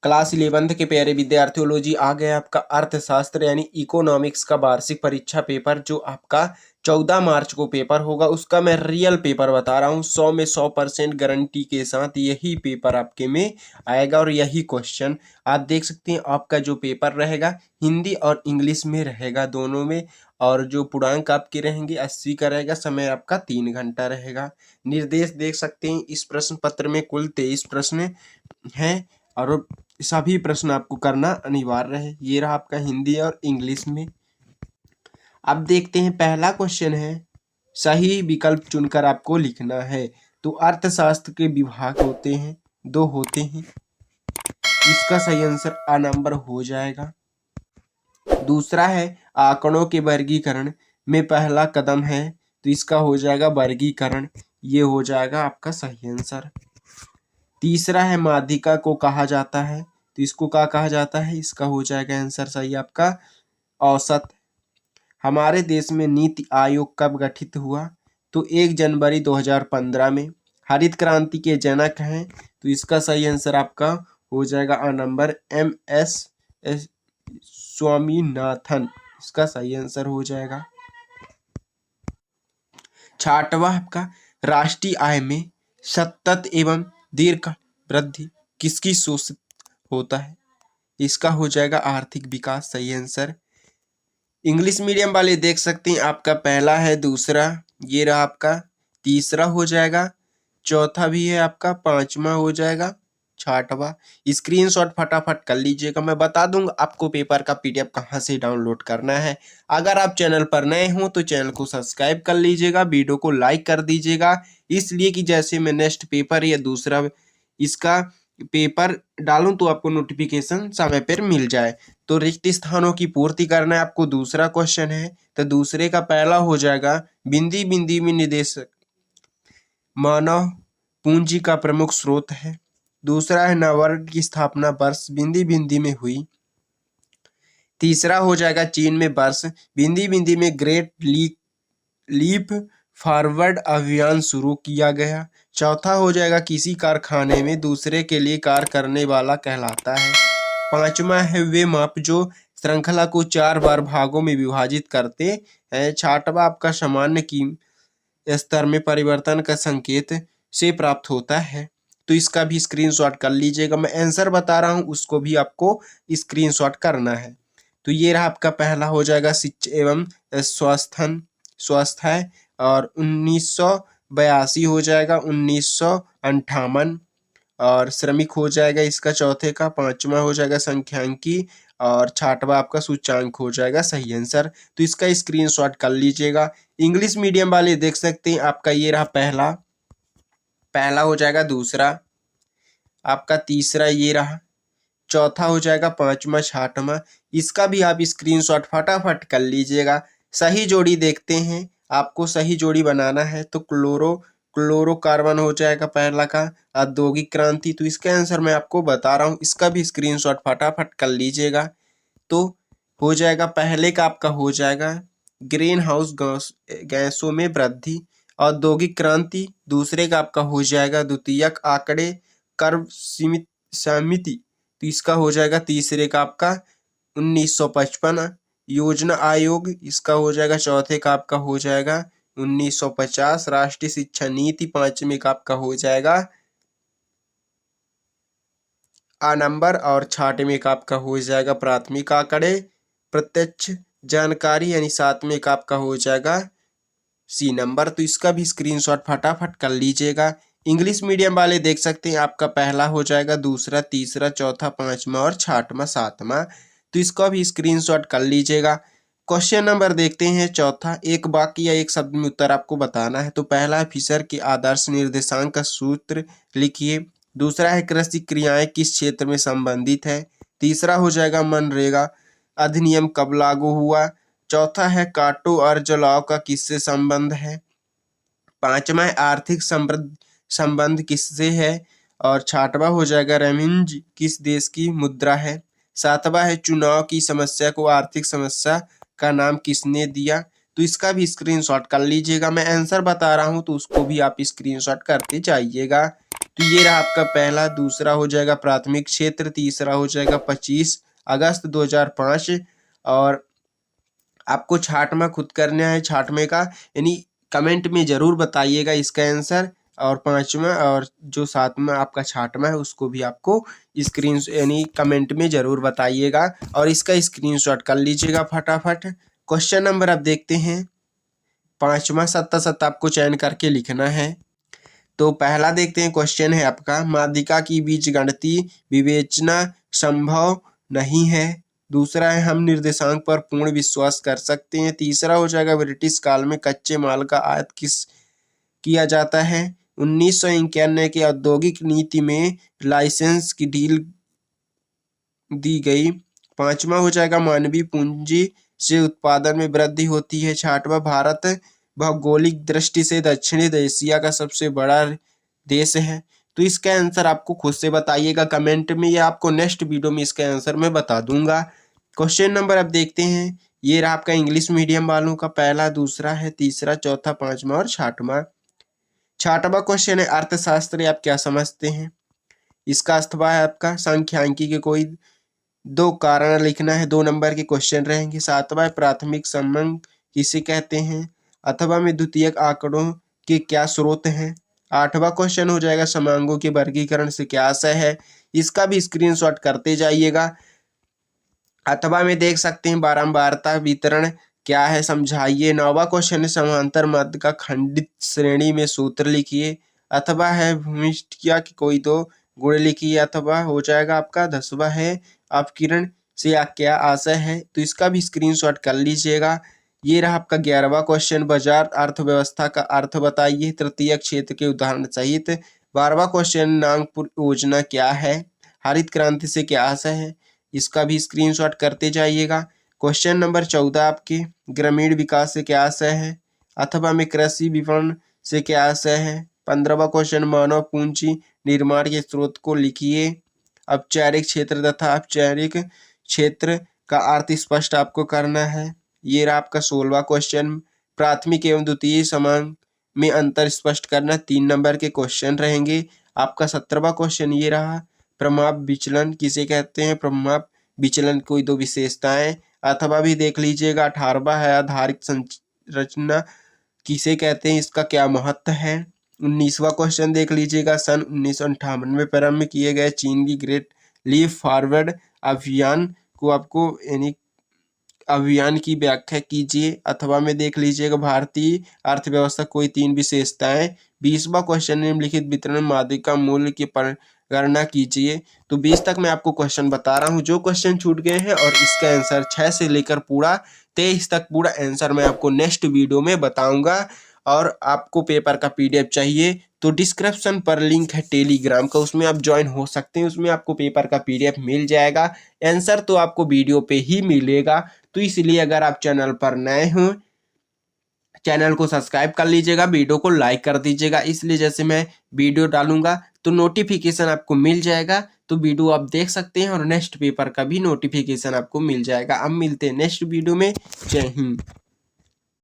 Class 11th के प्यारे विद्यार्थियों, लो जी आ गया आपका अर्थशास्त्र यानी इकोनॉमिक्स का वार्षिक परीक्षा पेपर, जो आपका 14 मार्च को पेपर होगा। उसका मैं रियल पेपर बता रहा हूँ, 100 में 100% गारंटी के साथ यही पेपर आपके में आएगा और यही क्वेश्चन आप देख सकते हैं। आपका जो पेपर रहेगा हिंदी और इंग्लिश में रहेगा, दोनों में। और जो पूर्णांक आपके रहेंगे 80 का रहेगा। समय आपका 3 घंटा रहेगा। निर्देश देख सकते हैं, इस प्रश्न पत्र में कुल 23 प्रश्न हैं और सभी प्रश्न आपको करना अनिवार्य है। ये रहा आपका हिंदी और इंग्लिश में। अब देखते हैं, पहला क्वेश्चन है, सही विकल्प चुनकर आपको लिखना है। तो अर्थशास्त्र के विभाग होते हैं, 2 होते हैं। इसका सही आंसर आ नंबर हो जाएगा। दूसरा है आंकड़ों के वर्गीकरण में पहला कदम है, तो इसका हो जाएगा वर्गीकरण, ये हो जाएगा आपका सही आंसर। तीसरा है माध्यिका को कहा जाता है, तो इसको क्या कहा जाता है, इसका हो जाएगा आंसर सही आपका औसत। हमारे देश में नीति आयोग कब गठित हुआ, तो 1 जनवरी 2015 में। हरित क्रांति के जनक हैं, तो इसका सही आंसर आपका हो जाएगा नंबर MS स्वामीनाथन, इसका सही आंसर हो जाएगा। छठवां आपका राष्ट्रीय आय में सतत एवं दीर्घ वृद्धि किसकी शोषित होता है, इसका हो जाएगा आर्थिक विकास, सही आंसर। इंग्लिश मीडियम वाले देख सकते हैं, आपका पहला है, दूसरा ये रहा आपका, तीसरा हो जाएगा, चौथा भी है आपका, पांचवा हो जाएगा, छठवा। स्क्रीनशॉट फटाफट कर लीजिएगा। मैं बता दूंगा आपको पेपर का PDF कहाँ से डाउनलोड करना है। अगर आप चैनल पर नए हो तो चैनल को सब्सक्राइब कर लीजिएगा, वीडियो को लाइक कर दीजिएगा, इसलिए कि जैसे मैं नेक्स्ट पेपर या दूसरा इसका पेपर डालूं तो आपको नोटिफिकेशन समय पर मिल जाए। तो रिक्त स्थानों की पूर्ति करना है आपको। दूसरा क्वेश्चन है, तो दूसरे का पहला हो जाएगा, बिंदी बिंदी में निदेशक मानव पूंजी का प्रमुख स्रोत है। दूसरा है नववर्ष की स्थापना वर्ष बिंदी बिंदी में हुई। तीसरा हो जाएगा चीन में वर्ष बिंदी बिंदी में ग्रेट लीप फॉरवर्ड अभियान शुरू किया गया। चौथा हो जाएगा किसी कारखाने में दूसरे के लिए कार्य करने वाला कहलाता है। पांचवा है वे माप जो श्रृंखला को 4 बार भागों में विभाजित करते हैं। छठवा आपका सामान्य की स्तर में परिवर्तन का संकेत से प्राप्त होता है। तो इसका भी स्क्रीनशॉट कर लीजिएगा, मैं आंसर बता रहा हूँ उसको भी आपको स्क्रीनशॉट करना है। तो ये रहा आपका पहला हो जाएगा शिक्षा एवं स्वास्थ्य और 1982 हो जाएगा, 1958 और श्रमिक हो जाएगा इसका चौथे का। पांचवा हो जाएगा संख्यांकी और छठवा आपका सूचांक हो जाएगा, सही आंसर। तो इसका स्क्रीनशॉट कर लीजिएगा। इंग्लिश मीडियम वाले देख सकते हैं, आपका ये रहा पहला हो जाएगा, दूसरा आपका, तीसरा ये रहा, चौथा हो जाएगा, पांचवा, छठवा। इसका भी आप स्क्रीनशॉट फटाफट कर लीजिएगा। सही जोड़ी देखते हैं, आपको सही जोड़ी बनाना है, तो क्लोरोकार्बन हो जाएगा पहला का। औद्योगिक क्रांति, तो इसका आंसर मैं आपको बता रहा हूँ, इसका भी स्क्रीनशॉट फटाफट कर लीजिएगा। तो हो जाएगा पहले का आपका हो जाएगा ग्रीन हाउस गैसों में वृद्धि। औद्योगिक क्रांति दूसरे का आपका हो जाएगा द्वितीयक आंकड़े कर्व समिति, तो इसका हो जाएगा तीसरे का आपका 1955। योजना आयोग इसका हो जाएगा चौथे का आपका हो जाएगा 1950। राष्ट्रीय शिक्षा नीति पांचवें का आपका हो जाएगा नंबर और छठवें का आपका हो जाएगा प्राथमिक आंकड़े प्रत्यक्ष जानकारी यानी सातवें का आपका हो जाएगा C नंबर। तो इसका भी स्क्रीनशॉट फटाफट कर लीजिएगा। इंग्लिश मीडियम वाले देख सकते हैं, आपका पहला हो जाएगा, दूसरा, तीसरा, चौथा, पांचवा और छठवा, सातवां। तो इसका भी स्क्रीनशॉट कर लीजिएगा। क्वेश्चन नंबर देखते हैं चौथा, एक वाक्य या एक शब्द में उत्तर आपको बताना है। तो पहला है फिशर के आदर्श निर्देशांक का सूत्र लिखिए। दूसरा है कृषि क्रियाएं किस क्षेत्र में संबंधित है। तीसरा हो जाएगा मनरेगा अधिनियम कब लागू हुआ। चौथा है काटो और जलाओ का किससे संबंध है। पांचवा है आर्थिक संबंध किससे है। और छठवा हो जाएगा रेमिंज किस देश की मुद्रा है। सातवां है चुनाव की समस्या को आर्थिक समस्या का नाम किसने दिया। तो इसका भी स्क्रीनशॉट कर लीजिएगा, मैं आंसर बता रहा हूं तो उसको भी आप स्क्रीनशॉट करते जाइएगा। तो ये रहा आपका पहला। दूसरा हो जाएगा प्राथमिक क्षेत्र। तीसरा हो जाएगा 25 अगस्त 2005। और आपको छाटमा खुद करना है, छाटमे का यानी कमेंट में जरूर बताइएगा इसका आंसर। और पांचवा और जो सातवां आपका छाटमा है उसको भी आपको स्क्रीन यानी कमेंट में जरूर बताइएगा और इसका स्क्रीनशॉट कर लीजिएगा फटाफट। क्वेश्चन नंबर आप देखते हैं पांचवा। सत्ता आपको चयन करके लिखना है। तो पहला देखते हैं क्वेश्चन है आपका, माध्यिका की बीजगणितीय विवेचना संभव नहीं है। दूसरा है, हम निर्देशांक पर पूर्ण विश्वास कर सकते हैं। तीसरा हो जाएगा, ब्रिटिश काल में कच्चे माल का आयात किया जाता है। 1991 की औद्योगिक नीति में लाइसेंस की ढील दी गई। पांचवा हो जाएगा, मानवीय पूंजी से उत्पादन में वृद्धि होती है। छठवां, भारत भौगोलिक दृष्टि से दक्षिणी एशिया का सबसे बड़ा देश है। तो इसका आंसर आपको खुद से बताइएगा कमेंट में, या आपको नेक्स्ट वीडियो में इसका आंसर मैं बता दूंगा। क्वेश्चन नंबर आप देखते हैं, ये रहा आपका इंग्लिश मीडियम वालों का। पहला, दूसरा है, तीसरा, चौथा, पांचवा और छठवां। छठवां क्वेश्चन है, अर्थशास्त्र आप क्या समझते हैं। इसका अथवा है आपका सांख्यिकी के कोई दो कारण लिखना है। 2 नंबर के क्वेश्चन रहेंगे। सातवां, प्राथमिक संबंध किसे कहते हैं। अथवा में द्वितीयक आंकड़ों के क्या स्रोत हैं। आठवां क्वेश्चन हो जाएगा, समांगों के वर्गीकरण से क्या आशय है। इसका भी स्क्रीनशॉट करते जाइएगा। अथवा में देख सकते हैं, बारंबारता वितरण क्या है समझाइए। 9वां क्वेश्चन है, समांतर मध्य का खंडित श्रेणी में सूत्र लिखिए। अथवा है, भूमिष्ठिया की कोई दो गुण लिखिए। अथवा हो जाएगा आपका 10वां है, अपकिरण से क्या आशय है। तो इसका भी स्क्रीनशॉट कर लीजिएगा। ये रहा आपका 11वां क्वेश्चन, बाजार अर्थव्यवस्था का अर्थ बताइए तृतीय क्षेत्र के उदाहरण सहित। 12वां क्वेश्चन, नागपुर योजना क्या है। हरित क्रांति से क्या आशय है। इसका भी स्क्रीनशॉट करते जाइएगा। क्वेश्चन नंबर 14 आपके, ग्रामीण विकास से क्या आशय है। अथवा में कृषि विपणन से क्या आशय है। 15वां क्वेश्चन, मानव पूंजी निर्माण के स्रोत को लिखिए। औपचारिक क्षेत्र तथा औपचारिक क्षेत्र का अर्थ स्पष्ट आपको करना है। ये रहा आपका 16वां क्वेश्चन, प्राथमिक एवं द्वितीय समांग में अंतर स्पष्ट करना। 3 नंबर के क्वेश्चन रहेंगे। आपका 17वां क्वेश्चन ये रहा, प्रमाप विचलन किसे कहते हैं। प्रमाप विचलन कोई दो विशेषताएं। अथवा भी देख लीजिएगा। 18वां है, आधारित संरचना किसे कहते हैं, इसका क्या महत्व है। 19वां क्वेश्चन देख लीजिएगा, सन 1958 में प्रारंभ किए गए चीन की ग्रेट लीप फॉरवर्ड अभियान को आपको यानी अभियान की व्याख्या कीजिए। अथवा में देख लीजिएगा, भारतीय अर्थव्यवस्था कोई 3 विशेषताएं। 20वां क्वेश्चन, निम्नलिखित वितरण माध्यिका मूल्य की गणना कीजिए। तो 20 तक मैं आपको क्वेश्चन बता रहा हूं, जो क्वेश्चन छूट गए हैं और इसका आंसर 6 से लेकर पूरा 23 तक पूरा आंसर मैं आपको नेक्स्ट वीडियो में बताऊंगा। और आपको पेपर का PDF चाहिए तो डिस्क्रिप्शन पर लिंक है टेलीग्राम का, उसमें आप ज्वाइन हो सकते हैं। उसमें आपको पेपर का PDF मिल जाएगा। आंसर तो आपको वीडियो पे ही मिलेगा। तो इसलिए अगर आप चैनल पर नए हो, चैनल को सब्सक्राइब कर लीजिएगा, वीडियो को लाइक कर दीजिएगा। इसलिए जैसे मैं वीडियो डालूंगा तो नोटिफिकेशन आपको मिल जाएगा, तो वीडियो आप देख सकते हैं और नेक्स्ट पेपर का भी नोटिफिकेशन आपको मिल जाएगा। अब मिलते हैं नेक्स्ट वीडियो में। जय हिंद।